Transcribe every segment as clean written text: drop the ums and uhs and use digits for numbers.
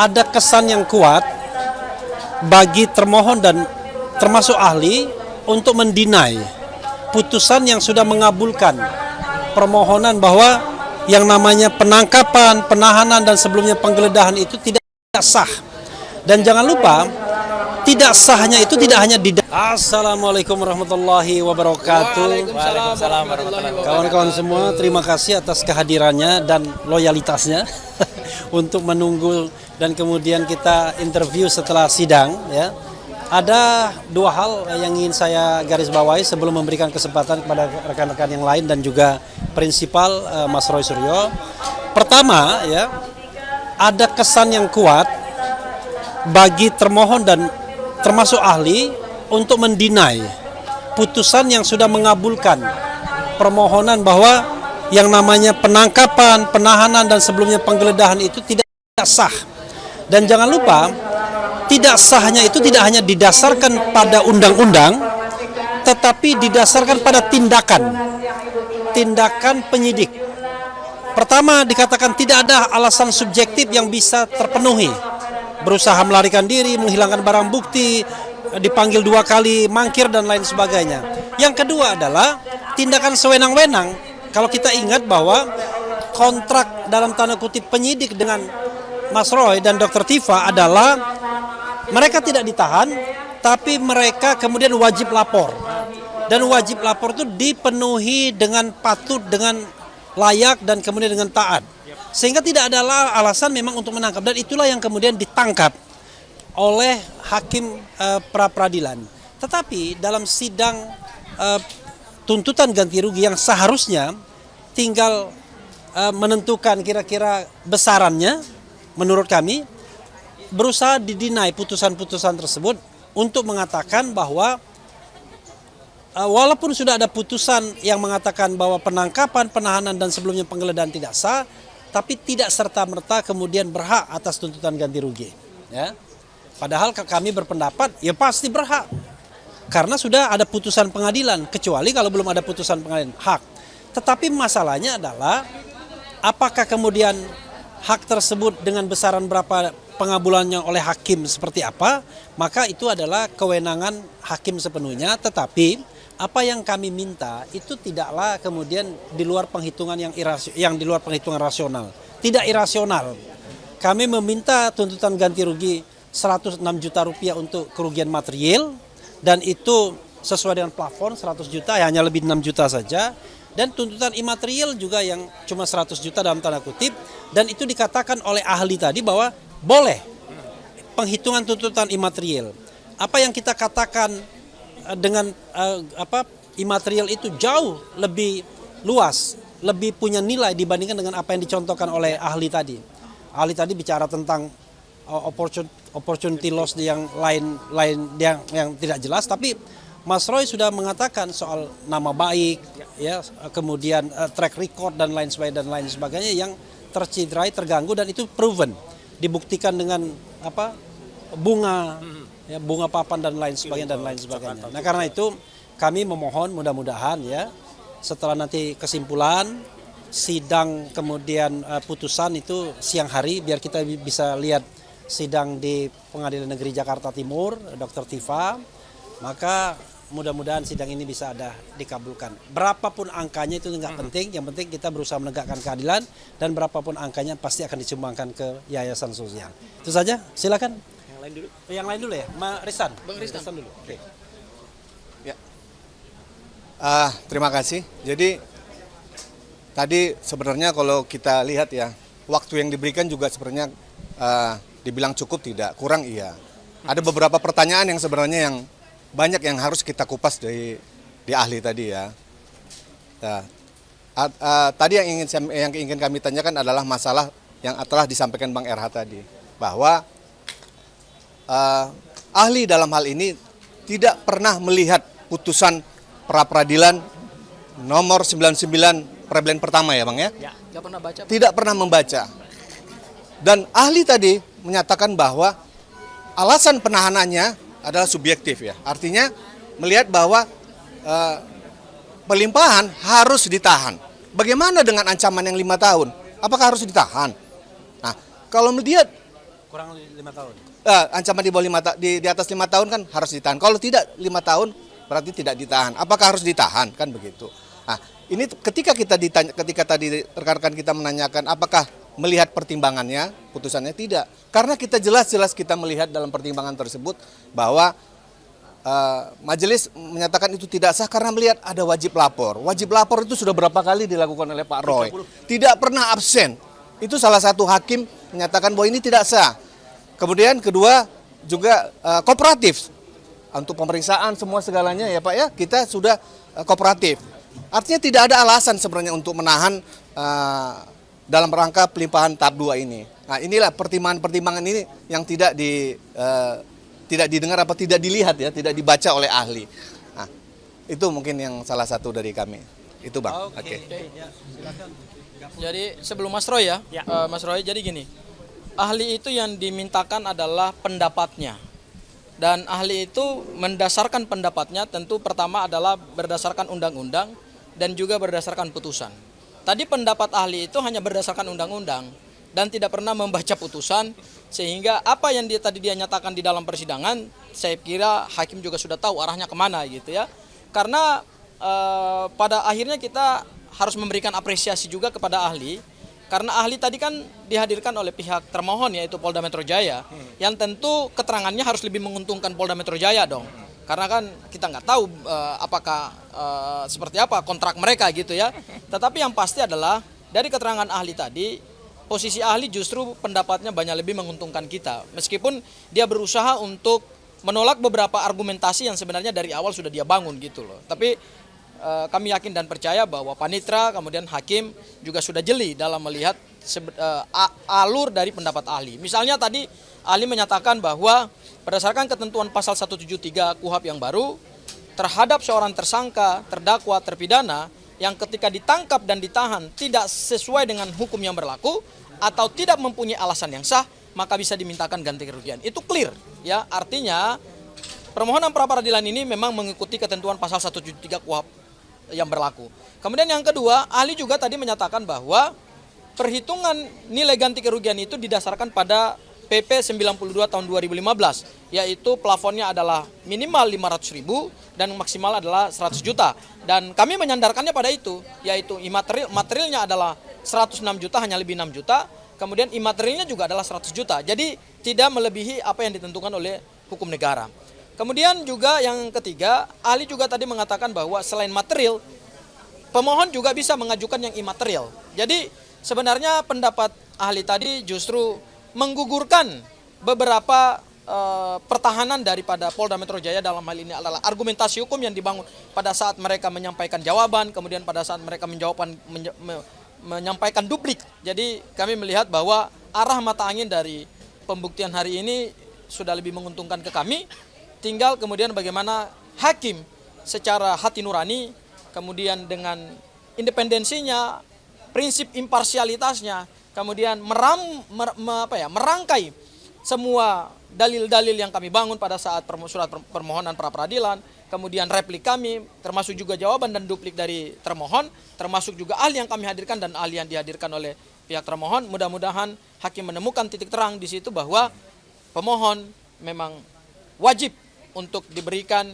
ada kesan yang kuat bagi termohon dan termasuk ahli untuk mendinai putusan yang sudah mengabulkan permohonan bahwa yang namanya penangkapan, penahanan dan sebelumnya penggeledahan itu tidak sah. Dan jangan lupa, tidak sahnya itu tidak hanya di Assalamualaikum warahmatullahi wabarakatuh. Waalaikumsalam warahmatullahi wabarakatuh. Kawan-kawan semua, terima kasih atas kehadirannya dan loyalitasnya untuk menunggu dan kemudian kita interview setelah sidang ya. Ada dua hal yang ingin saya garis bawahi sebelum memberikan kesempatan kepada rekan-rekan yang lain dan juga prinsipal Mas Roy Suryo. Pertama ya, ada kesan yang kuat bagi termohon dan termasuk ahli untuk mendinai putusan yang sudah mengabulkan permohonan bahwa yang namanya penangkapan, penahanan dan sebelumnya penggeledahan itu tidak sah. Dan jangan lupa, tidak sahnya itu tidak hanya didasarkan pada undang-undang, tetapi didasarkan pada tindakan penyidik. Pertama, dikatakan tidak ada alasan subjektif yang bisa terpenuhi. Berusaha melarikan diri, menghilangkan barang bukti, dipanggil 2 kali, mangkir dan lain sebagainya. Yang kedua adalah tindakan sewenang-wenang. Kalau kita ingat bahwa kontrak dalam tanda kutip penyidik dengan Mas Roy dan Dr. Tifa adalah mereka tidak ditahan, tapi mereka kemudian wajib lapor. Dan wajib lapor itu dipenuhi dengan patut, dengan layak, dan kemudian dengan taat. Sehingga tidak ada alasan memang untuk menangkap. Dan itulah yang kemudian ditangkap oleh hakim pra-peradilan. Tetapi dalam sidang tuntutan ganti rugi yang seharusnya tinggal menentukan kira-kira besarannya, menurut kami, berusaha didinai putusan-putusan tersebut untuk mengatakan bahwa walaupun sudah ada putusan yang mengatakan bahwa penangkapan, penahanan dan sebelumnya penggeledahan tidak sah, tapi tidak serta-merta kemudian berhak atas tuntutan ganti rugi. Ya. Padahal kami berpendapat ya pasti berhak karena sudah ada putusan pengadilan, kecuali kalau belum ada putusan pengadilan hak. Tetapi masalahnya adalah apakah kemudian hak tersebut dengan besaran berapa pengabulannya oleh hakim seperti apa, maka itu adalah kewenangan hakim sepenuhnya. Tetapi apa yang kami minta itu tidaklah kemudian di luar penghitungan yang di luar penghitungan rasional, tidak irasional. Kami meminta tuntutan ganti rugi 106 juta rupiah untuk kerugian material dan itu sesuai dengan plafon 100 juta, hanya lebih 6 juta saja. Dan tuntutan imaterial juga yang cuma 100 juta dalam tanda kutip, dan itu dikatakan oleh ahli tadi bahwa boleh penghitungan tuntutan imaterial. Apa yang kita katakan dengan imaterial itu jauh lebih luas, lebih punya nilai dibandingkan dengan apa yang dicontohkan oleh ahli tadi. Ahli tadi bicara tentang opportunity loss yang lain yang tidak jelas, tapi Mas Roy sudah mengatakan soal nama baik, ya, kemudian track record dan lain sebagainya yang tercederai, terganggu, dan itu proven, dibuktikan dengan bunga, ya, bunga papan dan lain sebagainya. Nah karena itu kami memohon mudah-mudahan ya setelah nanti kesimpulan sidang kemudian putusan itu siang hari biar kita bisa lihat sidang di Pengadilan Negeri Jakarta Timur, Dr. Tifa. Maka mudah-mudahan sidang ini bisa ada dikabulkan. Berapapun angkanya itu nggak penting, yang penting kita berusaha menegakkan keadilan dan berapapun angkanya pasti akan disumbangkan ke yayasan sosial. Itu saja, silakan. Yang lain dulu. Yang lain dulu ya, Risan. Bang Risan dulu. Oke. Ya. Terima kasih. Jadi tadi sebenarnya kalau kita lihat ya, waktu yang diberikan juga sebenarnya dibilang cukup tidak, kurang iya. Ada beberapa pertanyaan yang sebenarnya yang banyak yang harus kita kupas di ahli tadi ya. Nah, tadi yang ingin kami tanyakan adalah masalah yang telah disampaikan Bang RH tadi, bahwa ahli dalam hal ini tidak pernah melihat putusan pra-peradilan nomor 99 peradilan pertama ya Bang ya? Ya, nggak pernah baca. Tidak pernah membaca. Dan ahli tadi menyatakan bahwa alasan penahanannya adalah subjektif ya. Artinya melihat bahwa pelimpahan harus ditahan. Bagaimana dengan ancaman yang 5 tahun? Apakah harus ditahan? Nah, kalau melihat Kurang 5 tahun. Ancaman di bawah di atas 5 tahun kan harus ditahan. Kalau tidak 5 tahun berarti tidak ditahan. Apakah harus ditahan kan begitu? Nah, ini ketika kita ditanya, ketika tadi rekan-rekan kita menanyakan apakah melihat pertimbangannya, putusannya tidak. Karena kita jelas-jelas kita melihat dalam pertimbangan tersebut bahwa majelis menyatakan itu tidak sah karena melihat ada wajib lapor. Wajib lapor itu sudah berapa kali dilakukan oleh Pak Roy. Tidak pernah absen. Itu salah satu hakim menyatakan bahwa ini tidak sah. Kemudian kedua juga kooperatif. Untuk pemeriksaan semua segalanya ya Pak ya, kita sudah kooperatif. Artinya tidak ada alasan sebenarnya untuk menahan dalam rangka pelimpahan tahap 2 ini. Nah inilah pertimbangan-pertimbangan ini yang tidak didengar apa tidak dilihat ya, tidak dibaca oleh ahli. Nah, itu mungkin yang salah satu dari kami. Itu Bang. Oke. Ya, silakan. Jadi sebelum Mas Roy Mas Roy, jadi gini, ahli itu yang dimintakan adalah pendapatnya. Dan ahli itu mendasarkan pendapatnya tentu pertama adalah berdasarkan undang-undang dan juga berdasarkan putusan. Tadi pendapat ahli itu hanya berdasarkan undang-undang dan tidak pernah membaca putusan, sehingga apa yang tadi dia nyatakan di dalam persidangan, saya kira hakim juga sudah tahu arahnya kemana gitu ya. Karena pada akhirnya kita harus memberikan apresiasi juga kepada ahli, karena ahli tadi kan dihadirkan oleh pihak termohon yaitu Polda Metro Jaya, yang tentu keterangannya harus lebih menguntungkan Polda Metro Jaya dong. Karena kan kita nggak tahu apakah seperti apa kontrak mereka gitu ya. Tetapi yang pasti adalah dari keterangan ahli tadi, posisi ahli justru pendapatnya banyak lebih menguntungkan kita. Meskipun dia berusaha untuk menolak beberapa argumentasi yang sebenarnya dari awal sudah dia bangun gitu loh. Tapi kami yakin dan percaya bahwa panitra kemudian hakim juga sudah jeli dalam melihat alur dari pendapat ahli. Misalnya tadi ahli menyatakan bahwa berdasarkan ketentuan pasal 173 KUHP yang baru, terhadap seorang tersangka, terdakwa, terpidana yang ketika ditangkap dan ditahan tidak sesuai dengan hukum yang berlaku atau tidak mempunyai alasan yang sah, maka bisa dimintakan ganti kerugian. Itu clear ya, artinya permohonan pra peradilan ini memang mengikuti ketentuan pasal 173 KUHP yang berlaku. Kemudian yang kedua, ahli juga tadi menyatakan bahwa perhitungan nilai ganti kerugian itu didasarkan pada PP 92 tahun 2015, yaitu plafonnya adalah minimal 500.000 dan maksimal adalah 100 juta. Dan kami menyandarkannya pada itu, yaitu materialnya adalah 106 juta, hanya lebih 6 juta, kemudian imaterialnya juga adalah 100 juta. Jadi tidak melebihi apa yang ditentukan oleh hukum negara. Kemudian juga yang ketiga, ahli juga tadi mengatakan bahwa selain material, pemohon juga bisa mengajukan yang imaterial. Jadi sebenarnya pendapat ahli tadi justru menggugurkan beberapa pertahanan daripada Polda Metro Jaya. Dalam hal ini adalah argumentasi hukum yang dibangun pada saat mereka menyampaikan jawaban, kemudian pada saat mereka menyampaikan duplik. Jadi kami melihat bahwa arah mata angin dari pembuktian hari ini sudah lebih menguntungkan ke kami. Tinggal kemudian bagaimana hakim secara hati nurani, kemudian dengan independensinya, prinsip imparsialitasnya, kemudian merangkai semua dalil-dalil yang kami bangun pada saat surat permohonan pra peradilan, kemudian replik kami, termasuk juga jawaban dan duplik dari termohon, termasuk juga ahli yang kami hadirkan dan ahli yang dihadirkan oleh pihak termohon. Mudah-mudahan hakim menemukan titik terang di situ bahwa pemohon memang wajib untuk diberikan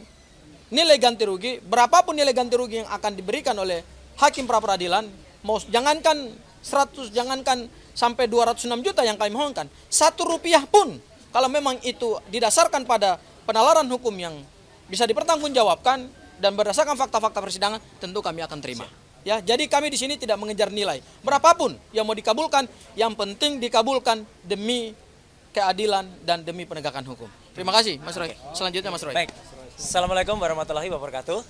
nilai ganti rugi, berapapun nilai ganti rugi yang akan diberikan oleh hakim pra peradilan, jangankan 100, jangankan sampai 206 juta yang kami mohonkan, 1 rupiah pun kalau memang itu didasarkan pada penalaran hukum yang bisa dipertanggungjawabkan dan berdasarkan fakta-fakta persidangan, tentu kami akan terima. Ya, jadi kami di sini tidak mengejar nilai. Berapapun yang mau dikabulkan, yang penting dikabulkan demi keadilan dan demi penegakan hukum. Terima kasih, Mas Roy. Selanjutnya Mas Roy. Baik. Assalamualaikum warahmatullahi wabarakatuh.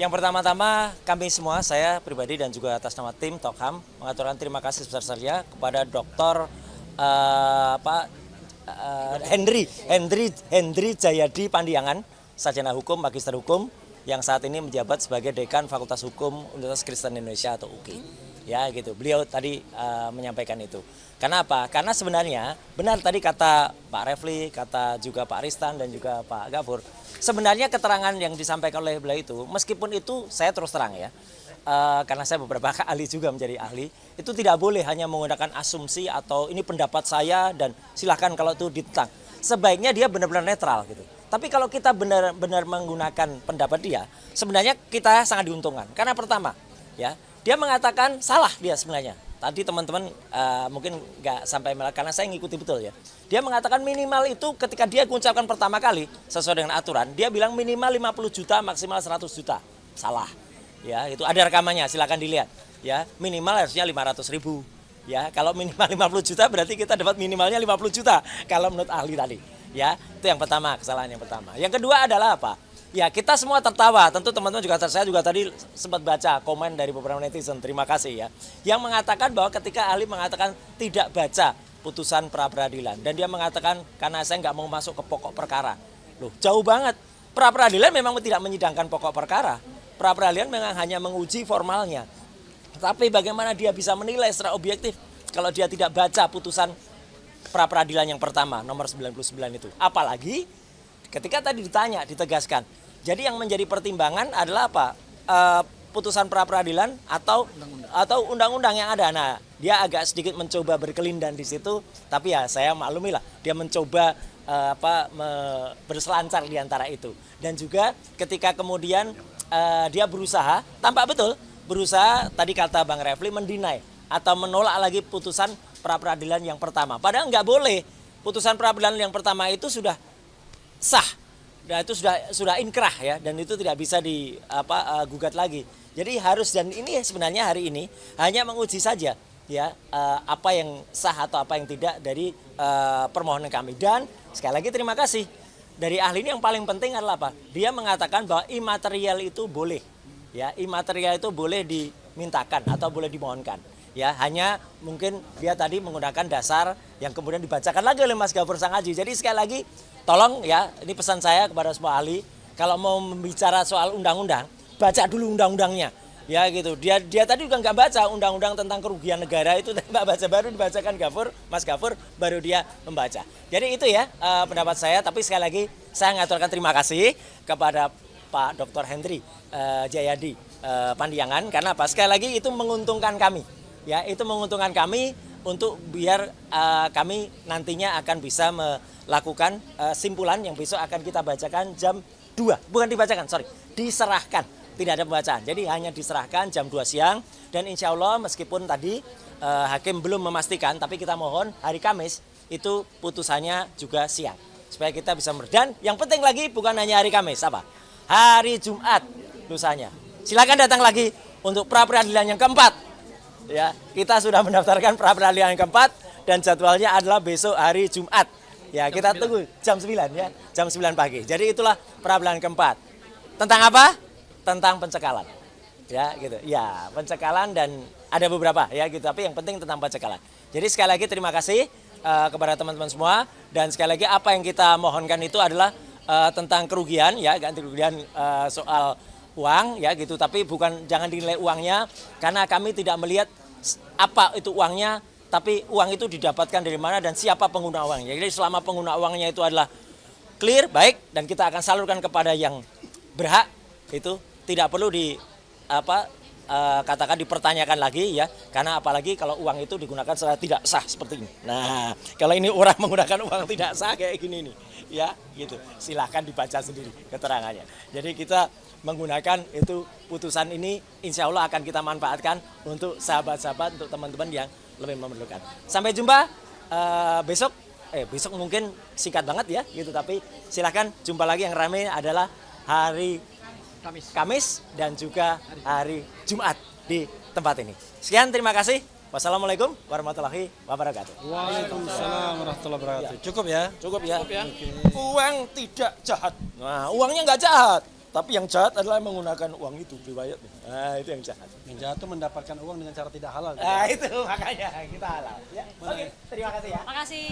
Yang pertama-tama kami semua, saya pribadi dan juga atas nama tim Tokham mengaturkan terima kasih sebesar-besarnya kepada Dr. Hendri Jayadi Pandiangan, sarjana hukum, magister hukum, yang saat ini menjabat sebagai Dekan Fakultas Hukum Universitas Kristen Indonesia atau UKI. Ya gitu, beliau tadi menyampaikan itu. Karena apa? Karena sebenarnya benar tadi kata Pak Refli, kata juga Pak Aristan dan juga Pak Gafur. Sebenarnya keterangan yang disampaikan oleh beliau itu, meskipun itu saya terus terang ya, karena saya beberapa kali juga menjadi ahli, itu tidak boleh hanya menggunakan asumsi atau ini pendapat saya dan silahkan kalau itu ditentang. Sebaiknya dia benar-benar netral gitu. Tapi kalau kita benar-benar menggunakan pendapat dia, sebenarnya kita sangat diuntungkan. Karena pertama, ya dia mengatakan salah dia sebenarnya. Tadi teman-teman mungkin nggak sampai karena saya ngikuti betul ya. Dia mengatakan minimal itu ketika dia mengucapkan pertama kali sesuai dengan aturan, dia bilang minimal 50 juta, maksimal 100 juta. Salah. Ya, itu ada rekamannya, silakan dilihat. Ya, minimal harusnya 500.000. Ya, kalau minimal 50 juta berarti kita dapat minimalnya 50 juta kalau menurut ahli tadi. Ya, itu yang pertama, kesalahan yang pertama. Yang kedua adalah apa? Ya, kita semua tertawa. Tentu teman-teman juga, saya juga tadi sempat baca komen dari beberapa netizen. Terima kasih ya. Yang mengatakan bahwa ketika ahli mengatakan tidak baca putusan pra peradilan dan dia mengatakan karena saya nggak mau masuk ke pokok perkara. Loh, jauh banget. Pra peradilan memang tidak menyidangkan pokok perkara. Pra peradilan memang hanya menguji formalnya. Tapi bagaimana dia bisa menilai secara objektif kalau dia tidak baca putusan pra peradilan yang pertama nomor 99 itu. Apalagi ketika tadi ditanya, ditegaskan. Jadi yang menjadi pertimbangan adalah apa? Putusan pra peradilan atau undang-undang yang ada. Nah, dia agak sedikit mencoba berkelindan di situ, tapi ya saya maklumilah dia mencoba berselancar di antara itu. Dan juga ketika kemudian dia berusaha, tampak betul berusaha tadi kata Bang Refli mendinai atau menolak lagi putusan pra peradilan yang pertama. Padahal nggak boleh. Putusan pra peradilan yang pertama itu sudah sah. Dan itu sudah inkrah ya, dan itu tidak bisa digugat lagi. Jadi harus, dan ini sebenarnya hari ini hanya menguji saja ya apa yang sah atau apa yang tidak dari permohonan kami. Dan sekali lagi terima kasih dari ahli ini. Yang paling penting adalah apa? Dia mengatakan bahwa imaterial itu boleh, ya imaterial itu boleh dimintakan atau boleh dimohonkan. Ya, hanya mungkin dia tadi menggunakan dasar yang kemudian dibacakan lagi oleh Mas Gafur Sangaji. Jadi sekali lagi tolong ya, ini pesan saya kepada semua ahli, kalau mau membicara soal undang-undang, baca dulu undang-undangnya. Ya gitu. Dia tadi juga nggak baca undang-undang tentang kerugian negara itu, nggak baca, baru dibacakan Mas Gafur, baru dia membaca. Jadi itu ya pendapat saya. Tapi sekali lagi saya ngaturkan terima kasih kepada Pak Dr. Hendri Jayadi Pandiangan, karena apa? Sekali lagi itu menguntungkan kami. Ya, itu menguntungkan kami untuk biar kami nantinya akan bisa melakukan simpulan yang besok akan kita bacakan jam 2. Bukan dibacakan, diserahkan. Tidak ada pembacaan. Jadi hanya diserahkan jam 2 siang. Dan insya Allah meskipun tadi hakim belum memastikan, tapi kita mohon hari Kamis itu putusannya juga siang. Supaya kita bisa dan yang penting lagi bukan hanya hari Kamis, apa? Hari Jumat lusanya. Silakan datang lagi untuk pra peradilan yang keempat. Ya, kita sudah mendaftarkan pra peradilan yang keempat dan jadwalnya adalah besok hari Jumat. Ya, kita tunggu jam 9 ya, jam 9 pagi. Jadi itulah pra peradilan keempat. Tentang apa? Tentang pencekalan. Ya, gitu. Ya, pencekalan dan ada beberapa ya gitu, tapi yang penting tentang pencekalan. Jadi sekali lagi terima kasih kepada teman-teman semua, dan sekali lagi apa yang kita mohonkan itu adalah tentang kerugian ya, ganti kerugian soal uang ya gitu, tapi jangan dinilai uangnya karena kami tidak melihat apa itu uangnya, tapi uang itu didapatkan dari mana dan siapa pengguna uangnya. Jadi selama pengguna uangnya itu adalah clear, baik, dan kita akan salurkan kepada yang berhak, itu tidak perlu katakan dipertanyakan lagi ya, karena apalagi kalau uang itu digunakan secara tidak sah seperti ini. Nah, kalau ini orang menggunakan uang tidak sah kayak gini nih ya gitu, silahkan dibaca sendiri keterangannya. Jadi kita menggunakan itu putusan ini insya Allah akan kita manfaatkan untuk sahabat-sahabat, untuk teman-teman yang lebih memerlukan. Sampai jumpa besok mungkin singkat banget ya gitu, tapi silahkan jumpa lagi. Yang ramai adalah hari Kamis dan juga hari Jumat di tempat ini. Sekian, terima kasih. Wassalamualaikum warahmatullahi wabarakatuh. Waalaikumsalam warahmatullahi wabarakatuh. Cukup ya? Cukup ya. Okay. Uang tidak jahat. Nah, uangnya nggak jahat. Tapi yang jahat adalah menggunakan uang itu, riwayat. Nah, itu yang jahat. Yang jahat itu mendapatkan uang dengan cara tidak halal. Nah, itu makanya kita halal. Ya. Oke, terima kasih ya. Makasih.